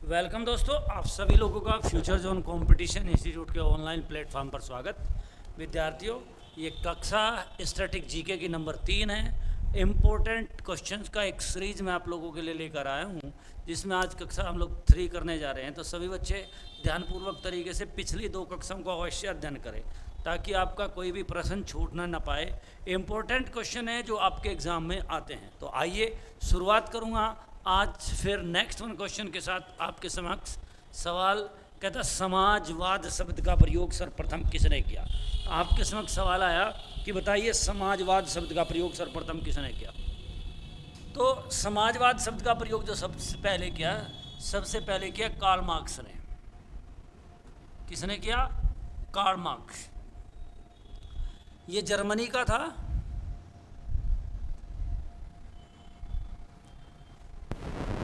Welcome दोस्तों, आप सभी लोगों का फ्यूचर जोन कंपटीशन इंस्टीट्यूट के ऑनलाइन प्लेटफॉर्म पर स्वागत। विद्यार्थियों, ये कक्षा स्टैटिक जीके की नंबर 3 है। इम्पोर्टेंट क्वेश्चंस का एक सीरीज मैं आप लोगों के लिए लेकर आया हूँ, जिसमें आज कक्षा हम लोग 3 करने जा रहे हैं। तो सभी बच्चे ध्यानपूर्वक तरीके से पिछली 2 कक्षाओं को अवश्य अध्ययन करें, ताकि आपका कोई भी प्रश्न छूटना न पाए। इम्पोर्टेंट क्वेश्चन है जो आपके एग्ज़ाम में आते हैं। तो आइए शुरुआत करूँगा आज फिर नेक्स्ट वन क्वेश्चन के साथ आपके समक्ष। सवाल कहता, समाजवाद शब्द का प्रयोग सर्वप्रथम किसने किया। आपके समक्ष सवाल आया कि बताइए समाजवाद शब्द का प्रयोग सर्वप्रथम किसने किया। तो समाजवाद शब्द का प्रयोग जो सबसे पहले किया कार्ल मार्क्स ने। किसने किया? Karl Marx. ये जर्मनी का था।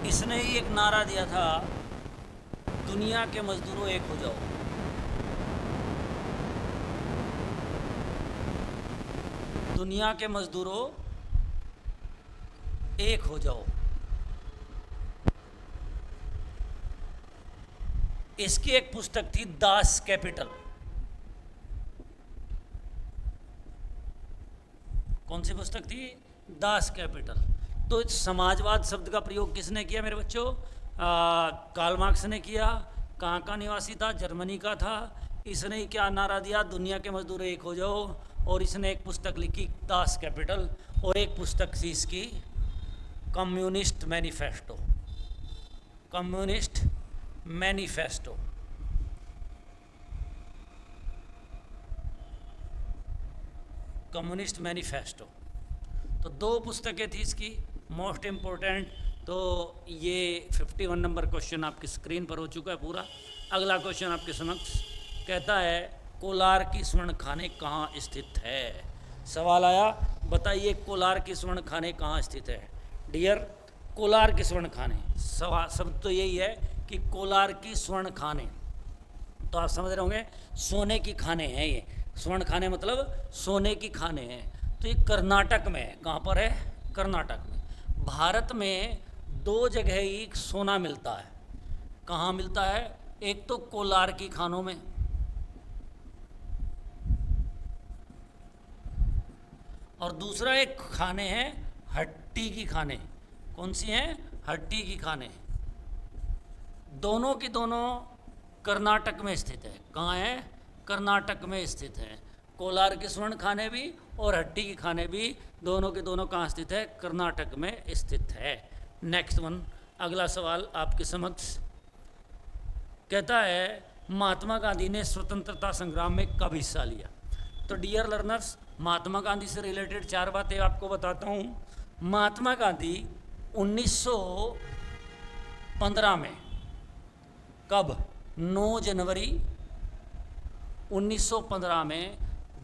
इसने ही एक नारा दिया था, दुनिया के मजदूरों एक हो जाओ। दुनिया के मजदूरों एक हो जाओ। इसकी एक पुस्तक थी दास कैपिटल। कौन सी पुस्तक थी? Das Kapital. तो समाजवाद शब्द का प्रयोग किसने किया मेरे बच्चों? कार्ल मार्क्स ने किया। कहाँ का निवासी था? जर्मनी का था। इसने ही क्या नारा दिया? दुनिया के मजदूर एक हो जाओ। और इसने एक पुस्तक लिखी दास कैपिटल, और एक पुस्तक थी इसकी communist manifesto. Communist manifesto. Communist manifesto. तो 2 पुस्तकें थी इसकी मोस्ट इम्पोर्टेंट। तो ये 51 नंबर क्वेश्चन आपकी स्क्रीन पर हो चुका है पूरा। अगला क्वेश्चन आपके समक्ष कहता है, कोलार की स्वर्ण खाने कहाँ स्थित है। सवाल आया, बताइए कोलार की स्वर्ण खाने कहाँ स्थित है। डियर, कोलार के स्वर्ण खाने, सवाल शब्द तो यही है कि कोलार की स्वर्ण खाने। तो आप समझ रहे होंगे सोने की खाने हैं ये। स्वर्ण खाने मतलब सोने की खाने हैं। तो ये कर्नाटक में है। कहाँ पर है? कर्नाटक में। भारत में 2 जगह ही सोना मिलता है। कहाँ मिलता है? एक तो कोलार की खानों में, और दूसरा एक खाने हैं हट्टी की खाने। कौन सी हैं? हट्टी की खाने। दोनों की दोनों कर्नाटक में स्थित है। कहाँ है? कर्नाटक में स्थित है। कोलार के स्वर्ण खाने भी और हट्टी की खाने भी, दोनों के दोनों कहाँ स्थित है? कर्नाटक में स्थित है। नेक्स्ट वन, अगला सवाल आपके समक्ष कहता है, महात्मा गांधी ने स्वतंत्रता संग्राम में कब हिस्सा लिया। तो डियर लर्नर्स, महात्मा गांधी से रिलेटेड 4 बातें आपको बताता हूँ। महात्मा गांधी 1915 में, कब? 9 जनवरी 1915 में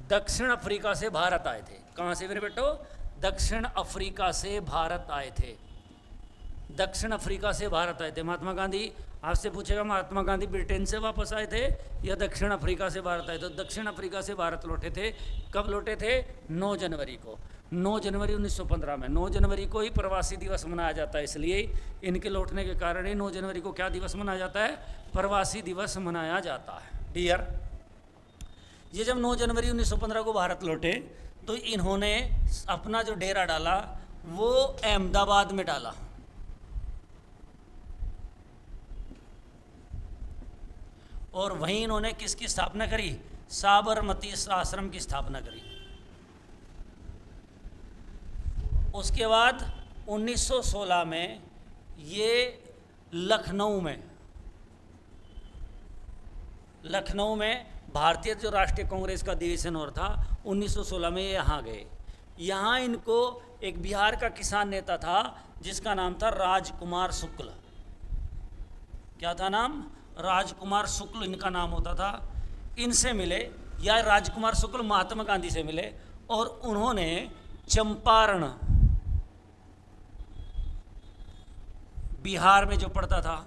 दक्षिण अफ्रीका से भारत आए थे। कहाँ से मेरे बेटो? दक्षिण अफ्रीका से भारत आए थे। दक्षिण अफ्रीका से भारत आए थे महात्मा गांधी। आपसे पूछेगा महात्मा गांधी ब्रिटेन से वापस आए थे या दक्षिण अफ्रीका से भारत आए? तो दक्षिण अफ्रीका से भारत लौटे थे। कब लौटे थे? 9 जनवरी को। 9 जनवरी 1915 में। 9 जनवरी को ही प्रवासी दिवस मनाया जाता है, इसलिए इनके लौटने के कारण ही 9 जनवरी को क्या दिवस मनाया जाता है? प्रवासी दिवस मनाया जाता है। डियर, ये जब 9 जनवरी 1915 को भारत लौटे तो इन्होंने अपना जो डेरा डाला वो अहमदाबाद में डाला। और वहीं इन्होंने किसकी स्थापना करी? साबरमती आश्रम की स्थापना करी। उसके बाद 1916 में ये लखनऊ में भारतीय जो राष्ट्रीय कांग्रेस का अधिवेशन हो रहा था, 1916 में ये यहाँ गए। यहाँ इनको एक बिहार का किसान नेता था जिसका नाम था राजकुमार शुक्ल। क्या था नाम? राजकुमार शुक्ल इनका नाम होता था। इनसे मिले, या राजकुमार शुक्ल महात्मा गांधी से मिले, और उन्होंने चंपारण, बिहार में जो पड़ता था,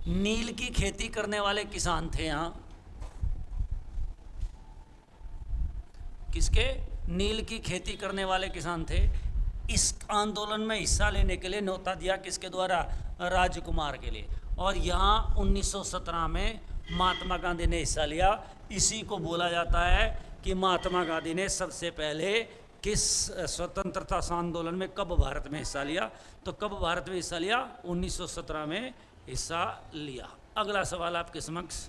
नील की खेती करने वाले किसान थे यहाँ। किसके? नील की खेती करने वाले किसान थे। इस आंदोलन में हिस्सा लेने के लिए न्योता दिया किसके द्वारा? राजकुमार के लिए। और यहाँ 1917 में महात्मा गांधी ने हिस्सा लिया। इसी को बोला जाता है कि महात्मा गांधी ने सबसे पहले किस स्वतंत्रता आंदोलन में कब भारत में हिस्सा लिया। तो कब भारत में हिस्सा लिया? 1917 में हिस्सा लिया। अगला सवाल आपके समक्ष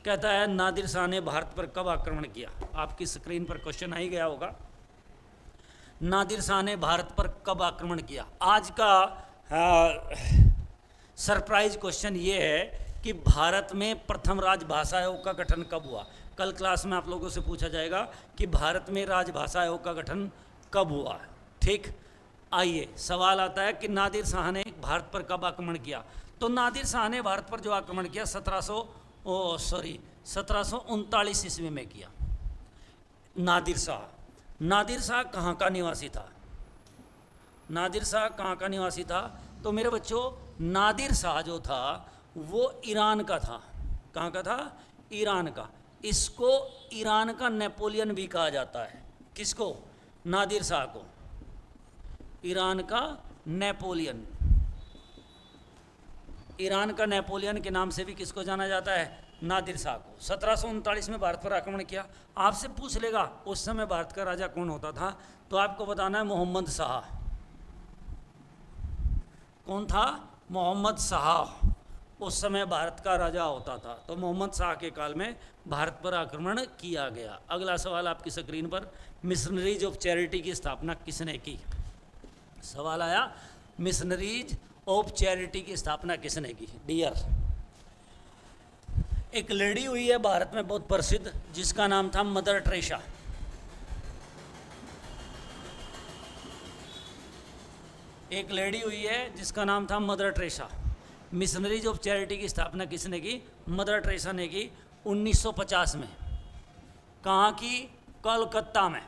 कहता है नादिर शाह ने भारत पर कब आक्रमण किया। आपकी स्क्रीन पर क्वेश्चन आ ही गया होगा। नादिर शाह ने भारत पर कब आक्रमण किया। आज का सरप्राइज क्वेश्चन ये है कि भारत में प्रथम राजभाषा आयोग का गठन कब हुआ। कल क्लास में आप लोगों से पूछा जाएगा कि भारत में राजभाषा आयोग का गठन कब हुआ। ठीक, आइए सवाल आता है कि नादिर शाह ने भारत पर कब आक्रमण किया। तो नादिर शाह ने भारत पर जो आक्रमण किया 1739 ईस्वी में किया। नादिर शाह कहाँ का निवासी था? नादिर शाह कहाँ का निवासी था? तो मेरे बच्चों, नादिर शाह जो था वो ईरान का था। कहाँ का था? ईरान का। इसको ईरान का नेपोलियन भी कहा जाता है। किसको? नादिर शाह को ईरान का नेपोलियन। ईरान का नेपोलियन के नाम से भी किसको जाना जाता है? नादिर शाह को। 1739 में भारत पर आक्रमण किया। आपसे पूछ लेगा उस समय भारत का राजा कौन होता था, तो आपको बताना है मोहम्मद शाह। कौन था? मोहम्मद शाह उस समय भारत का राजा होता था। तो मोहम्मद शाह के काल में भारत पर आक्रमण किया गया। अगला सवाल आपकी स्क्रीन पर, मिशनरीज ऑफ चैरिटी की स्थापना किसने की। सवाल आया मिशनरीज ऑफ चैरिटी की स्थापना किसने की। डियर, एक लेडी हुई है भारत में बहुत प्रसिद्ध जिसका नाम था मदर टेरेसा। एक लेडी हुई है जिसका नाम था mother Teresa. Missionaries of charity की स्थापना किसने की? मदर टेरेसा ने की 1950 में। कहाँ की? कोलकाता में।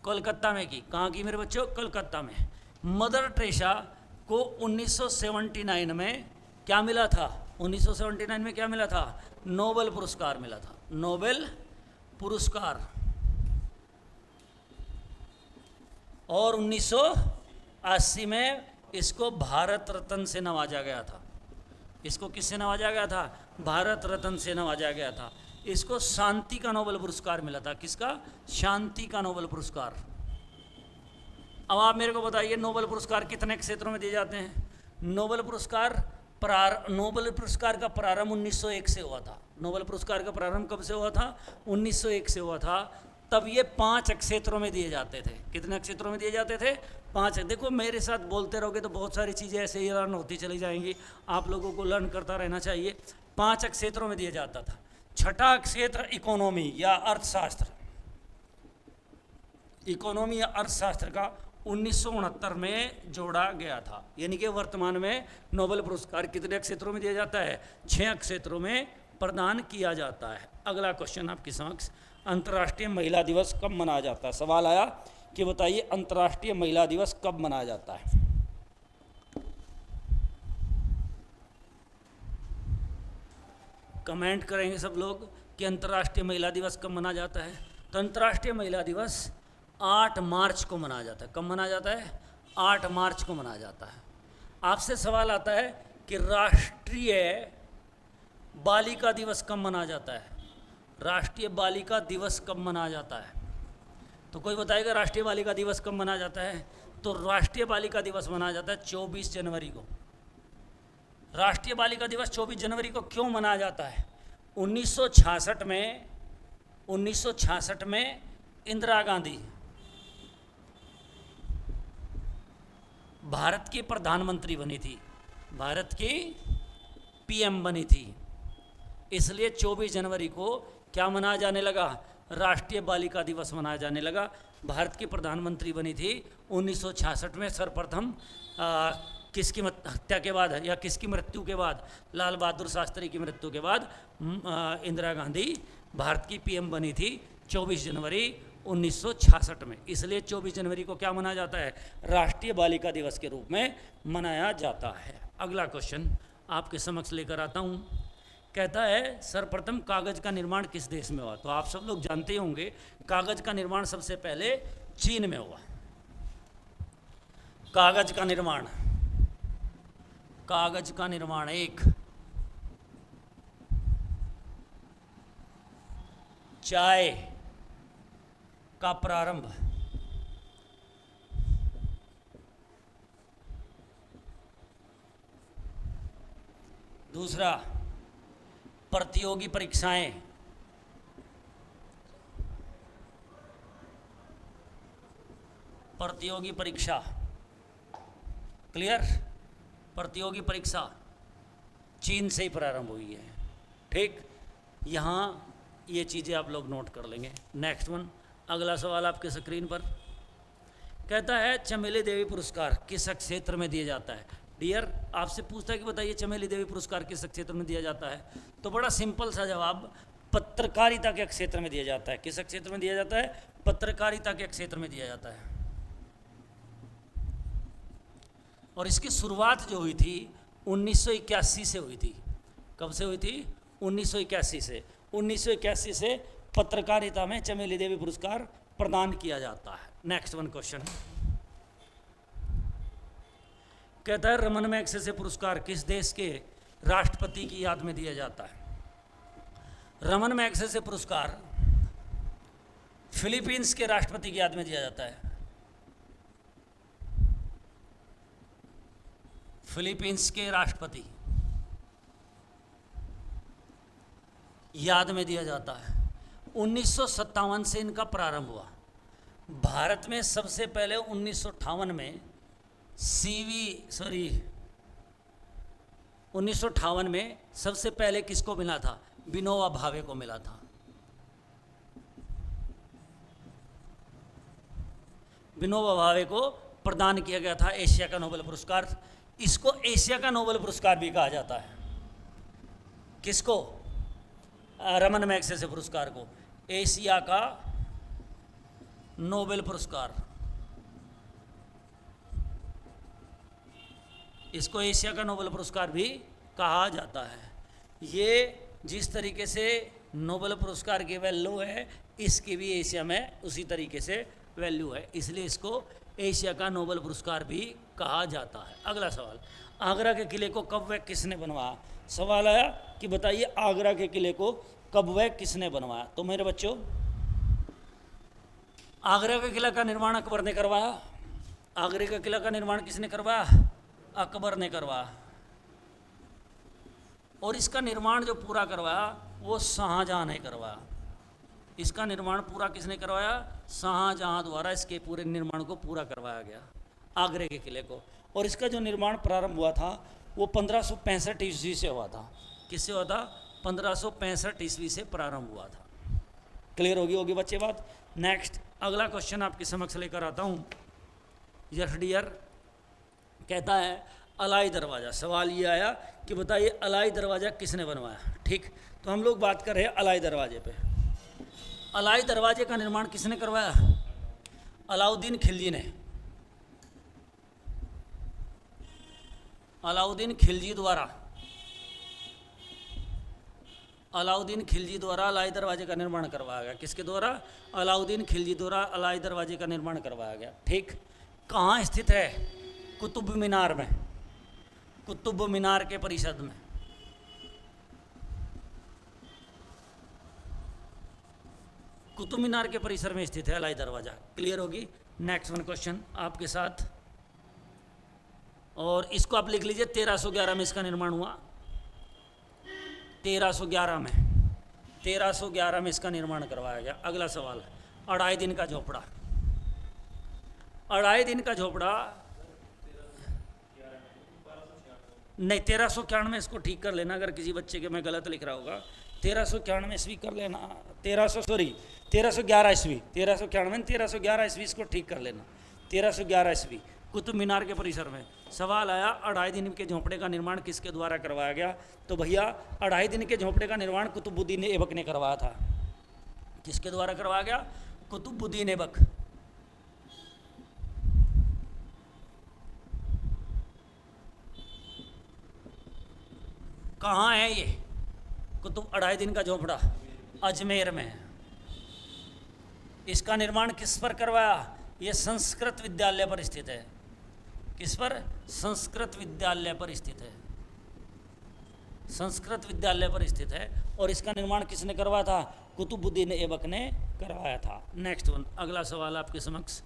कोलकाता में की। कहाँ की मेरे बच्चों? कोलकाता में। मदर टेरेसा को 1979 में क्या मिला था? 1979 में क्या मिला था? नोबेल पुरस्कार मिला था। नोबेल पुरस्कार। और 1980 में इसको भारत रत्न से नवाजा गया था। इसको किससे नवाजा गया था? भारत रत्न से नवाजा गया था। इसको शांति का नोबेल पुरस्कार मिला था। किसका? शांति का नोबेल पुरस्कार। अब आप मेरे को बताइए नोबेल पुरस्कार कितने क्षेत्रों में दिए जाते हैं? नोबेल पुरस्कार का प्रारंभ 1901 से हुआ था। नोबेल पुरस्कार का प्रारंभ कब से हुआ था? 1901 से हुआ था। तब ये 5 क्षेत्रों में दिए जाते थे। कितने क्षेत्रों में दिए जाते थे? 5। देखो मेरे साथ बोलते रहोगे तो बहुत सारी चीज़ें ऐसे ही लर्न होती चली जाएंगी। आप लोगों को लर्न करता रहना चाहिए। 5 क्षेत्रों में दिया जाता था। छठा क्षेत्र इकोनॉमी या अर्थशास्त्र। इकोनॉमी या अर्थशास्त्र का 1969 में जोड़ा गया था। यानी कि वर्तमान में नोबेल पुरस्कार कितने क्षेत्रों में दिया जाता है? 6 क्षेत्रों में प्रदान किया जाता है। अगला क्वेश्चन आपके समक्ष, अंतर्राष्ट्रीय महिला दिवस कब मनाया जाता है। सवाल आया कि बताइए अंतर्राष्ट्रीय महिला दिवस कब मनाया जाता है। कमेंट करेंगे सब लोग कि अंतर्राष्ट्रीय महिला दिवस कब मनाया जाता है। तो अंतर्राष्ट्रीय महिला दिवस 8 मार्च को मनाया जाता है। कब मनाया जाता है? 8 मार्च को मनाया जाता है। आपसे सवाल आता है कि राष्ट्रीय बालिका दिवस कब मनाया जाता है। राष्ट्रीय बालिका दिवस कब मनाया जाता है? तो कोई बताएगा राष्ट्रीय बालिका दिवस कब मनाया जाता है? तो राष्ट्रीय बालिका दिवस मनाया जाता है 24 जनवरी को। राष्ट्रीय बालिका दिवस 24 जनवरी को क्यों मनाया जाता है? 1966 में इंदिरा गांधी भारत की प्रधानमंत्री बनी थी। भारत की पीएम बनी थी। इसलिए 24 जनवरी को क्या मनाया जाने लगा? राष्ट्रीय बालिका दिवस मनाया जाने लगा। भारत की प्रधानमंत्री बनी थी 1966 में सर्वप्रथम। किसकी हत्या के बाद या किसकी मृत्यु के बाद? लाल बहादुर शास्त्री की मृत्यु के बाद इंदिरा गांधी भारत की पीएम बनी थी 24 जनवरी 1966 में। इसलिए 24 जनवरी को क्या मनाया जाता है? राष्ट्रीय बालिका दिवस के रूप में मनाया जाता है। अगला क्वेश्चन आपके समक्ष लेकर आता हूँ। कहता है सर्वप्रथम कागज का निर्माण किस देश में हुआ। तो आप सब लोग जानते होंगे कागज का निर्माण सबसे पहले चीन में हुआ। कागज का निर्माण कागज का निर्माण 1, चाय का प्रारंभ, दूसरा प्रतियोगी परीक्षाएं, प्रतियोगी परीक्षा, क्लियर, प्रतियोगी परीक्षा चीन से ही प्रारंभ हुई है, ठीक। यहाँ ये चीज़ें आप लोग नोट कर लेंगे। नेक्स्ट वन, अगला सवाल आपके स्क्रीन पर कहता है चमेली देवी पुरस्कार किस क्षेत्र में दिया जाता है। डियर, आपसे पूछता है कि बताइए चमेली देवी पुरस्कार किस क्षेत्र में दिया जाता है, तो बड़ा सिंपल सा जवाब, पत्रकारिता के क्षेत्र में दिया जाता है। किस क्षेत्र में दिया जाता है? पत्रकारिता के क्षेत्र में दिया जाता है। और इसकी शुरुआत जो हुई थी 1981 से हुई थी। कब से हुई थी? 1981 से। 1981 से पत्रकारिता में चमेली देवी पुरस्कार प्रदान किया जाता है। नेक्स्ट वन क्वेश्चन कहता है रमन मैग्सेसे पुरस्कार किस देश के राष्ट्रपति की याद में दिया जाता है। रमन मैग्सेसे पुरस्कार फिलीपींस के राष्ट्रपति की याद में दिया जाता है। फिलीपींस के राष्ट्रपति याद में दिया जाता है। 1957 से इनका प्रारंभ हुआ। भारत में सबसे पहले 1958 में 1958 में सबसे पहले किसको मिला था? विनोबा भावे को मिला था। विनोबा भावे को प्रदान किया गया था एशिया का नोबेल पुरस्कार। इसको एशिया का नोबेल पुरस्कार भी कहा जाता है। किसको? रमन मैग्सेसे पुरस्कार को एशिया का नोबेल पुरस्कार। इसको एशिया का नोबेल पुरस्कार भी कहा जाता है। ये जिस तरीके से नोबेल पुरस्कार की वैल्यू है, इसकी भी एशिया में उसी तरीके से वैल्यू है, इसलिए इसको एशिया का नोबेल पुरस्कार भी कहा जाता है। अगला सवाल, आगरा के किले को कब व किसने बनवाया? सवाल आया कि बताइए आगरा के किले को कब व किसने बनवाया। तो मेरे बच्चों, आगरा के किला का निर्माण अकबर ने करवाया। आगरे का किला का निर्माण किसने करवाया? अकबर ने करवाया। और इसका निर्माण जो पूरा करवाया वो शाहजहां ने करवाया। इसका निर्माण पूरा किसने करवाया? शाहजहां द्वारा इसके पूरे निर्माण को पूरा करवाया गया, आगरे के किले को। और इसका जो निर्माण प्रारंभ हुआ था वो 1565 ईस्वी से हुआ था। किससे हुआ था? 1565 ईस्वी से प्रारंभ हुआ था। क्लियर होगी बच्चे बात। नेक्स्ट अगला क्वेश्चन आपके समक्ष लेकर आता हूँ। यस डियर, कहता है अलाई दरवाज़ा। सवाल ये आया कि बताइए अलाई दरवाज़ा किसने बनवाया। ठीक, तो हम लोग बात कर रहे हैं अलाई दरवाजे पे। अलाई दरवाजे का निर्माण किसने करवाया? अलाउद्दीन खिलजी ने। अलाउद्दीन खिलजी द्वारा अलाई दरवाजे का निर्माण करवाया गया। किसके द्वारा? अलाउद्दीन खिलजी द्वारा अलाई दरवाजे का निर्माण करवाया गया। ठीक, कहाँ स्थित है? कुतुब मीनार में, कुतुब मीनार के परिसर में। कुतुब मीनार के परिसर में स्थित है अलाई दरवाजा। क्लियर होगी। नेक्स्ट वन क्वेश्चन आपके साथ, और इसको आप लिख लीजिए। 1311 में इसका निर्माण हुआ। 1311 में इसका निर्माण करवाया गया। अगला सवाल है अढ़ाई दिन का झोपड़ा। अढ़ाई दिन का झोपड़ा नहीं, 1391 में इसको ठीक कर लेना। अगर किसी बच्चे के मैं गलत लिख रहा होगा 1391 ईस्वी कर लेना। 1311 ईस्वी, 1311 ईस्वी इसको ठीक कर लेना। 1311 ईस्वी कुतुब मीनार के परिसर में। सवाल आया अढ़ाई दिन के झोंपड़े का निर्माण किसके द्वारा करवाया गया। तो भैया अढ़ाई दिन के झोंपड़े का निर्माण कुतुबुद्दीन ऐबक ने करवाया था। किसके द्वारा करवाया गया? कुतुबुद्दीन ऐबक। कहाँ है ये कुतुब अढ़ाई दिन का झोंपड़ा? अजमेर में है। इसका निर्माण किस पर करवाया? ये संस्कृत विद्यालय पर स्थित है। किस पर? संस्कृत विद्यालय पर स्थित है, संस्कृत विद्यालय पर स्थित है। और इसका निर्माण किसने करवाया था? कुतुबुद्दीन ऐबक ने करवाया था। नेक्स्ट वन, अगला सवाल आपके समक्ष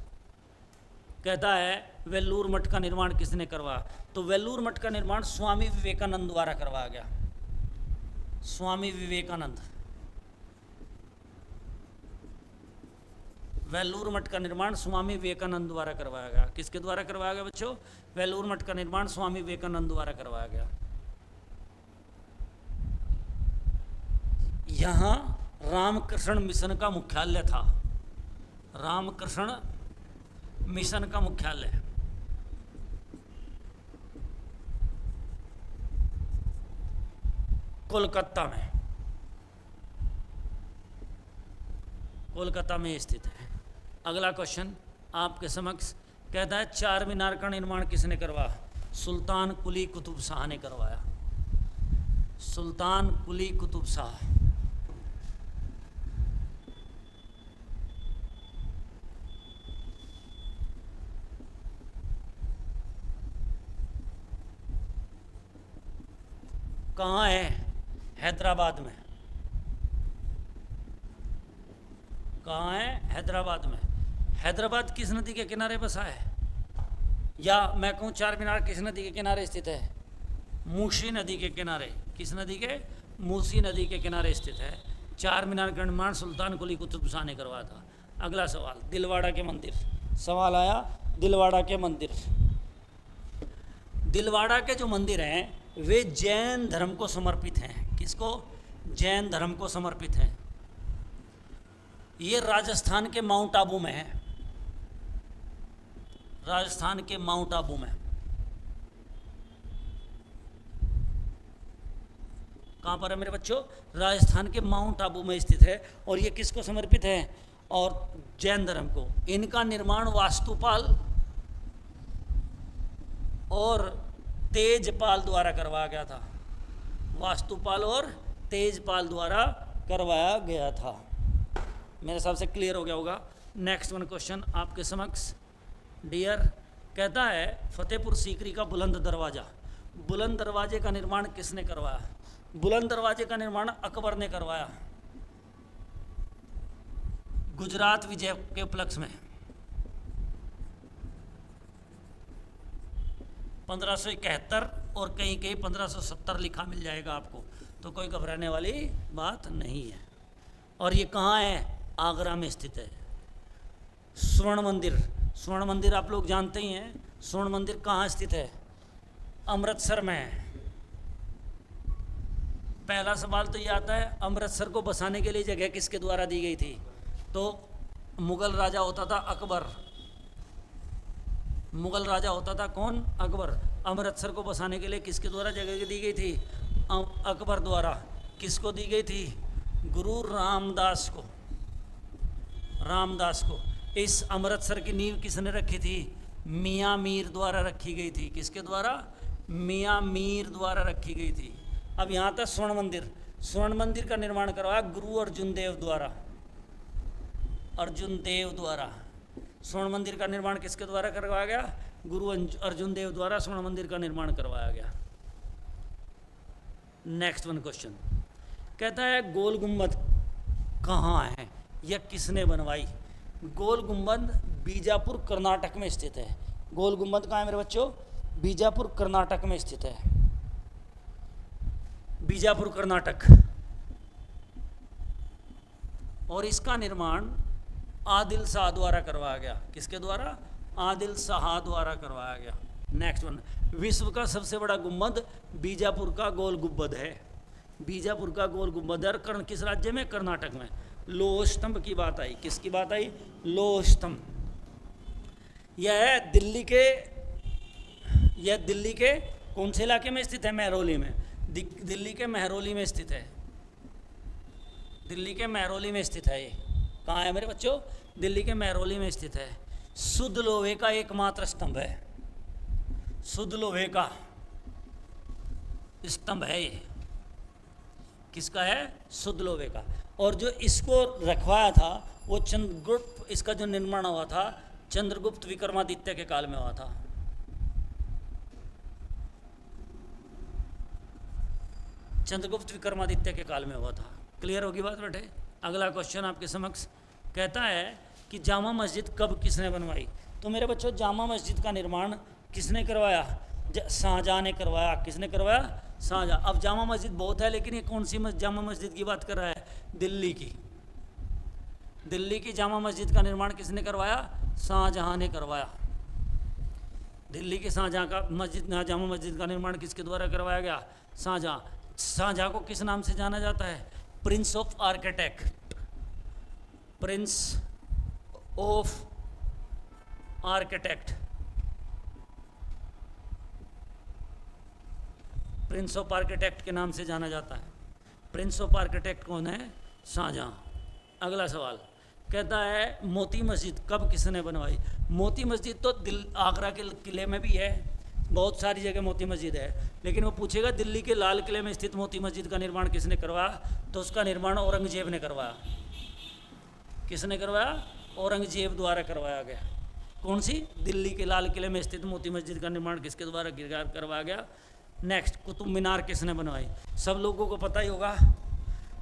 कहता है वेल्लूर मठ का निर्माण किसने करवाया? तो वेल्लूर मठ का निर्माण स्वामी विवेकानंद द्वारा करवाया गया। स्वामी विवेकानंद, वेल्लूर मठ का निर्माण स्वामी विवेकानंद द्वारा करवाया गया। किसके द्वारा करवाया गया बच्चों? वेल्लूर मठ का निर्माण स्वामी विवेकानंद द्वारा करवाया गया। यहाँ रामकृष्ण मिशन का मुख्यालय था, रामकृष्ण मिशन का मुख्यालय। कोलकाता में, कोलकाता में स्थित है। अगला क्वेश्चन आपके समक्ष कहता है चार मीनार का निर्माण किसने करवाया? सुल्तान कुली कुतुब शाह ने करवाया। सुल्तान कुली कुतुब शाह। कहाँ है? हैदराबाद में। कहाँ है? हैदराबाद में। हैदराबाद किस नदी के किनारे बसा है? या मैं कहूँ चार मीनार किस नदी के किनारे स्थित है? मूसी नदी के किनारे। किस नदी के? मूसी नदी के किनारे स्थित है। चार मीनार का निर्माण सुल्तान कुली कुतुब शाह ने करवाया था। अगला सवाल, दिलवाड़ा के मंदिर। सवाल आया दिलवाड़ा के मंदिर। दिलवाड़ा के जो मंदिर हैं वे जैन धर्म को समर्पित हैं। किसको? जैन धर्म को समर्पित हैं। ये राजस्थान के माउंट आबू में है, राजस्थान के माउंट आबू में। कहाँ पर है मेरे बच्चों? राजस्थान के माउंट आबू में स्थित है। और ये किसको समर्पित है? और जैन धर्म को। इनका निर्माण वास्तुपाल और तेजपाल द्वारा करवाया गया था। वास्तुपाल और तेजपाल द्वारा करवाया गया था। मेरे हिसाब से क्लियर हो गया होगा। नेक्स्ट वन क्वेश्चन आपके समक्ष डियर कहता है फतेहपुर सीकरी का बुलंद दरवाज़ा। बुलंद दरवाजे का निर्माण किसने करवाया? बुलंद दरवाजे का निर्माण अकबर ने करवाया, गुजरात विजय के उपलक्ष्य में। 1571 और कहीं कहीं 1570 लिखा मिल जाएगा आपको, तो कोई घबराने वाली बात नहीं है। और ये कहाँ है? आगरा में स्थित है। स्वर्ण मंदिर। स्वर्ण मंदिर आप लोग जानते ही हैं। स्वर्ण मंदिर कहाँ स्थित है? अमृतसर में है। पहला सवाल तो ये आता है अमृतसर को बसाने के लिए जगह किसके द्वारा दी गई थी? तो मुगल राजा होता था अकबर। मुगल राजा होता था कौन? अकबर। अमृतसर को बसाने के लिए किसके द्वारा जगह दी गई थी? अकबर द्वारा। किसको दी गई थी? गुरु रामदास को। रामदास को। इस अमृतसर की नींव किसने रखी थी? मियाँ मीर द्वारा रखी गई थी। किसके द्वारा? मियाँ मीर द्वारा रखी गई थी। अब यहाँ था स्वर्ण मंदिर। स्वर्ण मंदिर का निर्माण करवाया गुरु अर्जुन देव द्वारा। अर्जुन देव द्वारा। स्वर्ण मंदिर का निर्माण किसके द्वारा करवाया गया? गुरु अर्जुन देव द्वारा स्वर्ण मंदिर का निर्माण करवाया गया। नेक्स्ट वन क्वेश्चन कहता है गोल गुंबद कहाँ है या किसने बनवाई? गोल गुंबद बीजापुर कर्नाटक में स्थित है। गोल गुंबद कहाँ है मेरे बच्चों? बीजापुर कर्नाटक में स्थित है। बीजापुर कर्नाटक। और इसका निर्माण आदिल शाह द्वारा करवाया गया। किसके द्वारा? आदिल शाह द्वारा करवाया गया। नेक्स्ट वन, विश्व का सबसे बड़ा गुंबद बीजापुर का गोल गुंबद है। बीजापुर का गोल गुंबद है। किस राज्य में? कर्नाटक में। लौह स्तंभ की बात आई। किसकी बात आई? लौह स्तंभ। यह दिल्ली के कौन से इलाके में स्थित है? महरौली में। दिल्ली के महरौली में स्थित है। दिल्ली के महरौली में स्थित है। ये कहाँ है मेरे बच्चों? दिल्ली के महरौली में स्थित है। शुद्ध लोहे का एकमात्र स्तंभ है। शुद्ध लोहे का स्तंभ है ये। किसका है? शुद्ध लोहे का। और जो इसको रखवाया था वो चंद्रगुप्त, इसका जो निर्माण हुआ था चंद्रगुप्त विक्रमादित्य के काल में हुआ था। चंद्रगुप्त विक्रमादित्य के काल में हुआ था। क्लियर होगी बात बेटे। अगला क्वेश्चन आपके समक्ष कहता है कि जामा मस्जिद कब किसने बनवाई। तो मेरे बच्चों जामा मस्जिद का निर्माण किसने करवाया? शाहजहाँ ने करवाया। किसने करवाया? शाहजहाँ। अब जामा मस्जिद बहुत है, लेकिन ये कौन सी जामा मस्जिद की बात कर रहा है? दिल्ली की। दिल्ली की जामा मस्जिद का निर्माण किसने करवाया? शाहजहाँ ने करवाया। दिल्ली की शाहजहाँ का जामा मस्जिद का निर्माण किसके द्वारा करवाया गया? शाहजहाँ। शाहजहाँ को किस नाम से जाना जाता है? Prince of architect. Prince of architect. Prince of architect के नाम से जाना जाता है। प्रिंस ऑफ आर्किटेक्ट कौन है? शाहजहाँ। अगला सवाल कहता है मोती मस्जिद कब किसने बनवाई। मोती मस्जिद तो आगरा के किले में भी है, बहुत सारी जगह मोती मस्जिद है, लेकिन वो पूछेगा दिल्ली के लाल किले में स्थित मोती मस्जिद का निर्माण किसने करवाया? तो उसका निर्माण औरंगजेब ने करवाया। किसने करवाया? औरंगजेब द्वारा करवाया गया। कौन सी? दिल्ली के लाल किले में स्थित मोती मस्जिद का निर्माण किसके द्वारा करवाया गया? नेक्स्ट, कुतुब मीनार किसने बनवाई? सब लोगों को पता ही होगा,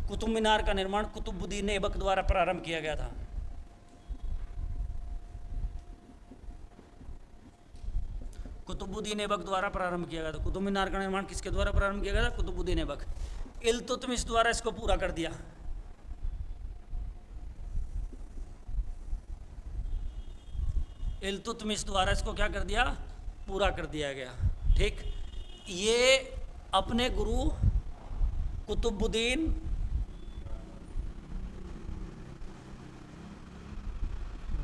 कुतुब मीनार का निर्माण कुतुबुद्दीन ऐबक द्वारा प्रारंभ किया गया था। कुतुबुद्दीन ऐबक द्वारा प्रारंभ किया गया था। कुतुब मीनार का निर्माण किसके द्वारा प्रारंभ किया गया था? कुतुबुद्दीन ऐबक। इल्तुतमिश द्वारा इसको पूरा कर दिया। इल्तुतमिश द्वारा इसको क्या कर दिया? पूरा कर दिया गया। ठीक, ये अपने गुरु कुतुबुद्दीन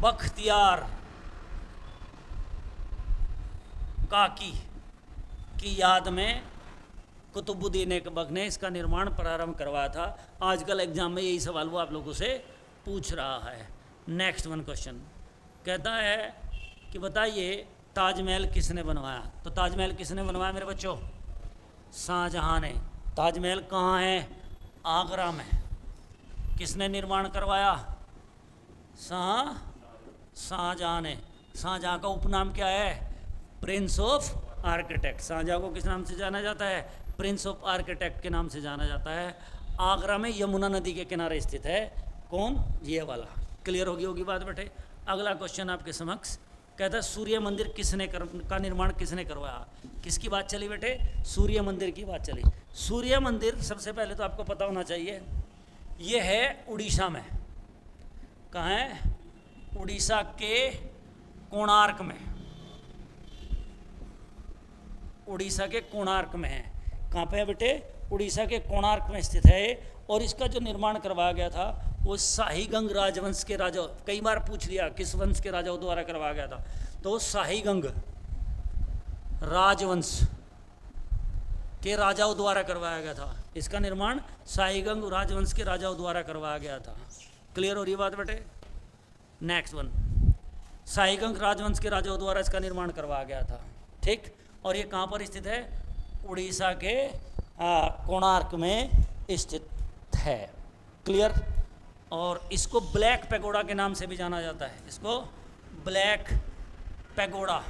बख्तियार काकी की याद में कुतुबुद्दीन ऐबक ने इसका निर्माण प्रारंभ करवाया था। आजकल एग्जाम में यही सवाल वो आप लोगों से पूछ रहा है। नेक्स्ट वन क्वेश्चन कहता है कि बताइए ताजमहल किसने बनवाया। तो ताजमहल किसने बनवाया मेरे बच्चों? शाहजहाँ ने। ताजमहल कहाँ है? आगरा में। किसने निर्माण करवाया? शाहजहाँ ने। शाहजहाँ का उपनाम क्या है? Prince of architect. शाहजहाँ को किस नाम से जाना जाता है? प्रिंस ऑफ आर्किटेक्ट के नाम से जाना जाता है। आगरा में यमुना नदी के किनारे स्थित है। कौन? ये वाला। क्लियर होगी बात बेटे। अगला क्वेश्चन आपके समक्ष कहता है सूर्य मंदिर का निर्माण किसने करवाया। किसकी बात चली बेटे? सूर्य मंदिर की बात चली। सूर्य मंदिर सबसे पहले तो आपको पता होना चाहिए ये है उड़ीसा में। कहाँ है? उड़ीसा के कोणार्क में। उड़ीसा के कोणार्क में है। कहाँ पे है बेटे? उड़ीसा के कोणार्क में स्थित है। और इसका जो निर्माण करवाया गया था वो शाहीगंग राजवंश के राजा, कई बार पूछ लिया किस वंश के राजाओं द्वारा करवाया गया था, तो शाहीगंग राजवंश के राजाओं द्वारा करवाया गया था। इसका निर्माण शाहीगंग राजवंश के राजाओं द्वारा करवाया गया था। क्लियर हो रही बात बेटे? नेक्स्ट वन, शाहीगंग राजवंश के राजाओं द्वारा इसका निर्माण करवाया गया था। ठीक, और ये कहाँ पर स्थित है? उड़ीसा के कोणार्क में स्थित है। क्लियर? और इसको ब्लैक पैगोडा के नाम से भी जाना जाता है। इसको ब्लैक पैगोडा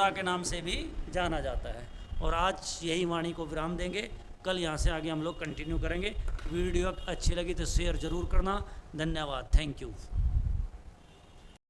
के नाम से भी जाना जाता है। और आज यही वाणी को विराम देंगे। कल यहाँ से आगे हम लोग कंटिन्यू करेंगे। वीडियो अच्छी लगी तो शेयर ज़रूर करना। धन्यवाद। Thank you.